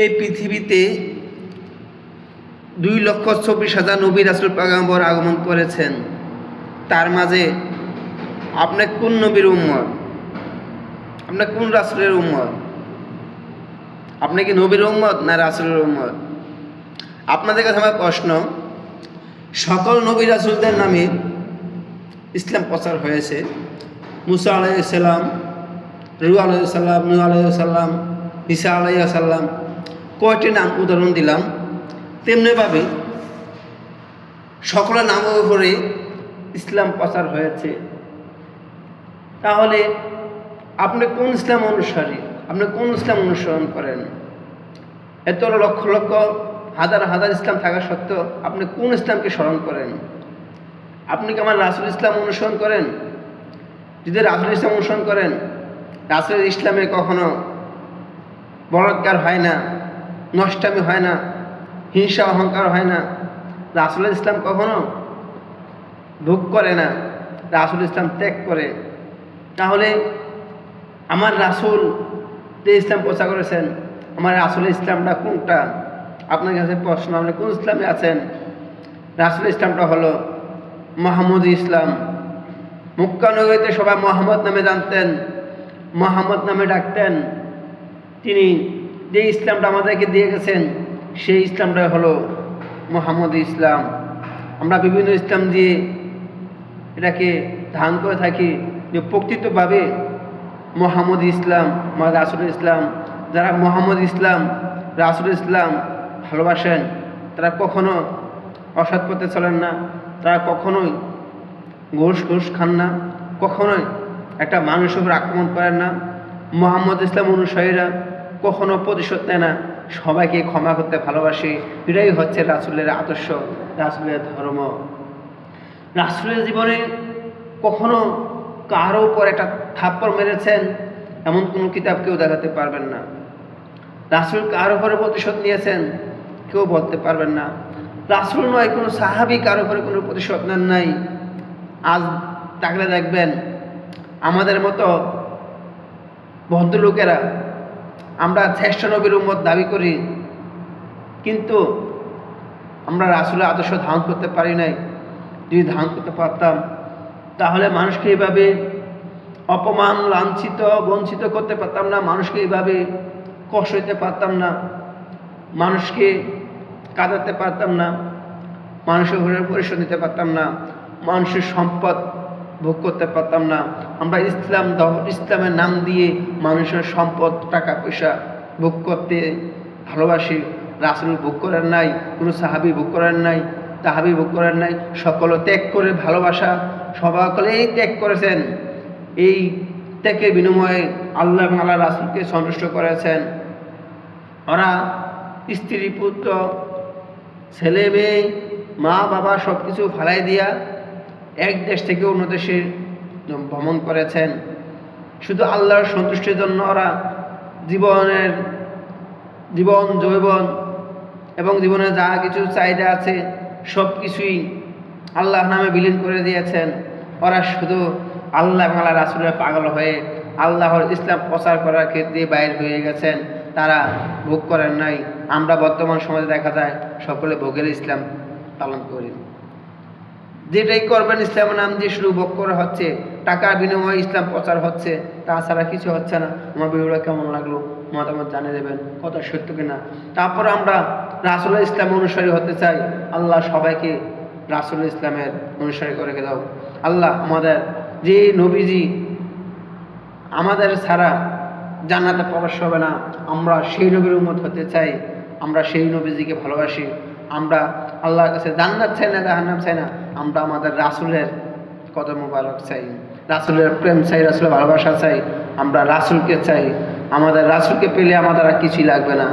এই পৃথিবীতে 2,24,000 নবী রাসূল পয়গম্বর আগমন করেছেন। তার মাঝে আপনি কোন নবীর উম্মত? আপনি কোন রাসূলের উম্মত? আপনি কি নবীর উম্মত না রাসূলের উম্মত? আপনাদের কাছে আমার প্রশ্ন, সকল নবী রাসূলদের নামে ইসলাম প্রচার হয়েছে। মুসা আলাইহিস সালাম, নূহ আলাইহিস সালাম, নূহ আলাইহিস সালাম, ঈসা আলাইহিস সালাম, কয়টি নাম উদাহরণ দিলাম। তেমনিভাবে সকলের নামের উপরে ইসলাম প্রচার হয়েছে। তাহলে আপনি কোন ইসলাম অনুসারী? আপনি কোন ইসলাম অনুসরণ করেন? এত লক্ষ লক্ষ হাজার হাজার ইসলাম থাকা সত্ত্বেও আপনি কোন ইসলামকে স্মরণ করেন? আপনি কি আমার রাসূল ইসলাম অনুসরণ করেন? যদি রাসূল ইসলাম অনুসরণ করেন, রাসূল ইসলামে কখনো বলাৎকার হয় না, নষ্টামি হয় না, হিংসা অহংকার হয় না, রাসূল ইসলাম কখনো ভোগ করে না, রাসূল ইসলাম ত্যাগ করে। তাহলে আমার রাসূল যে ইসলাম প্রচার করেছেন, আমার রাসূলের ইসলামটা কোনটা? আপনার কাছে প্রশ্ন, আপনি কোন ইসলামে আছেন? রাসূলের ইসলামটা হলো মুহাম্মদী ইসলাম। মক্কা নগরীতে সবাই মুহাম্মদ নামে জানতেন, মুহাম্মদ নামে ডাকতেন। তিনি যে ইসলামটা আমাদেরকে দিয়ে গেছেন, সেই ইসলামটা হলো মুহাম্মদী ইসলাম। আমরা বিভিন্ন ইসলাম দিয়ে এটাকে ধারণ করে থাকি, যে প্রকৃতভাবে মুহাম্মদী ইসলাম আমার রাসূলের ইসলাম। যারা মুহাম্মদ ইসলাম, রাসূল ইসলাম ভালোবাসেন, তারা কখনো অসৎ পথে চলেন না, তারা কখনোই ঘুষ খান না, কখনোই একটা মানুষের উপর আক্রমণ করেন না। মুহাম্মদ ইসলাম অনুসারীরা কখনো প্রতিশোধ নেয় না, সবাইকে ক্ষমা করতে ভালোবাসে। এটাই হচ্ছে রাসূলের আদর্শ, রাসূলের ধর্ম। রাসূলের জীবনে কখনো কারো উপর একটা থাপ্পড় মেরেছেন এমন কোনো কিতাব কেউ দেখাতে পারবেন না। রাসূল কারো উপরে প্রতিশোধ নিয়েছেন কেউ বলতে পারবেন না। রাসূল নয়, কোনো সাহাবী কারো উপরে কোনো প্রতিশোধ নেন নাই। আজ তাকলে দেখবেন আমাদের মতো ভদ্রলোকেরা আমরা শ্রেষ্ঠ নবীর উম্মত দাবি করি, কিন্তু আমরা রাসূলের আদর্শ ধারণ করতে পারি নাই। যদি ধারণ করতে পারতাম, তাহলে মানুষকে এইভাবে অপমান, লাঞ্ছিত, বঞ্চিত করতে পারতাম না, মানুষকে এইভাবে কষ্ট দিতে পারতাম না, মানুষকে কাঁদাতে পারতাম না, মানুষের ঘরের পরিশোধ দিতে পারতাম না, মানুষের সম্পদ ভোগ করতে পারতাম না। আমরা ইসলামের নাম দিয়ে মানুষের সম্পদ, টাকা পয়সা ভোগ করতে ভালোবাসি। রাসূল ভোগ করেন নাই, কোনো সাহাবী ভোগ করেন নাই, তাহাবী ভোগ করেন নাই। সকল ত্যাগ করে ভালোবাসা, সকলেই ত্যাগ করেছেন। এই ত্যাগের বিনিময়ে আল্লাহ এবং আল্লাহ রাসূলকে সন্তুষ্ট করেছেন। ওরা স্ত্রী, পুত্র, ছেলে মেয়ে, মা বাবা সব কিছু ফালাই দিয়া এক দেশ থেকে অন্য দেশে ভ্রমণ করেছেন। শুধু আল্লাহর সন্তুষ্টির জন্য ওরা জীবন যৌবন এবং জীবনের যা কিছু চাহিদা আছে সব কিছুই আল্লাহর নামে বিলীন করে দিয়েছেন। ওরা শুধু আল্লাহ এবং আল্লাহ রাসূলের পাগল হয়ে আল্লাহর ইসলাম প্রচার করার ক্ষেত্রে বাইর হয়ে গেছেন, তারা ভোগ করেন নাই। আমরা বর্তমান সমাজে দেখা যায় সকলে ভোগের ইসলাম পালন করি। যেটাই করবেন ইসলামের নাম দিয়ে শুরু ভোগ করা হচ্ছে, টাকার বিনিময়ে ইসলাম প্রচার হচ্ছে, তাছাড়া কিছু হচ্ছে না। আমার ভিডিওটা কেমন লাগলো মতামত জানিয়ে দেবেন, কত সত্য কিনা। তারপর আমরা রাসূলের ইসলাম অনুসারী হতে চাই। আল্লাহ সবাইকে রাসূলের ইসলামের অনুসারী করে দাও। আল্লাহ আমাদের যে নবীজি আমাদের ছাড়া জান্নাতে প্রবেশ হবে না, আমরা সেই নবীর উম্মত হতে চাই। আমরা সেই নবীজিকে ভালোবাসি। আমরা আল্লাহর কাছে জান্নাত চাই না, জাহান্নাম চাই না, আমরা আমাদের রাসূলের কদম মোবারক চাই, রাসূলের প্রেম চাই, রাসূলের ভালোবাসা চাই। আমরা রাসূলকে চাই। আমাদের রাসূলকে পেলে আমাদের আর কিছুই লাগবে না।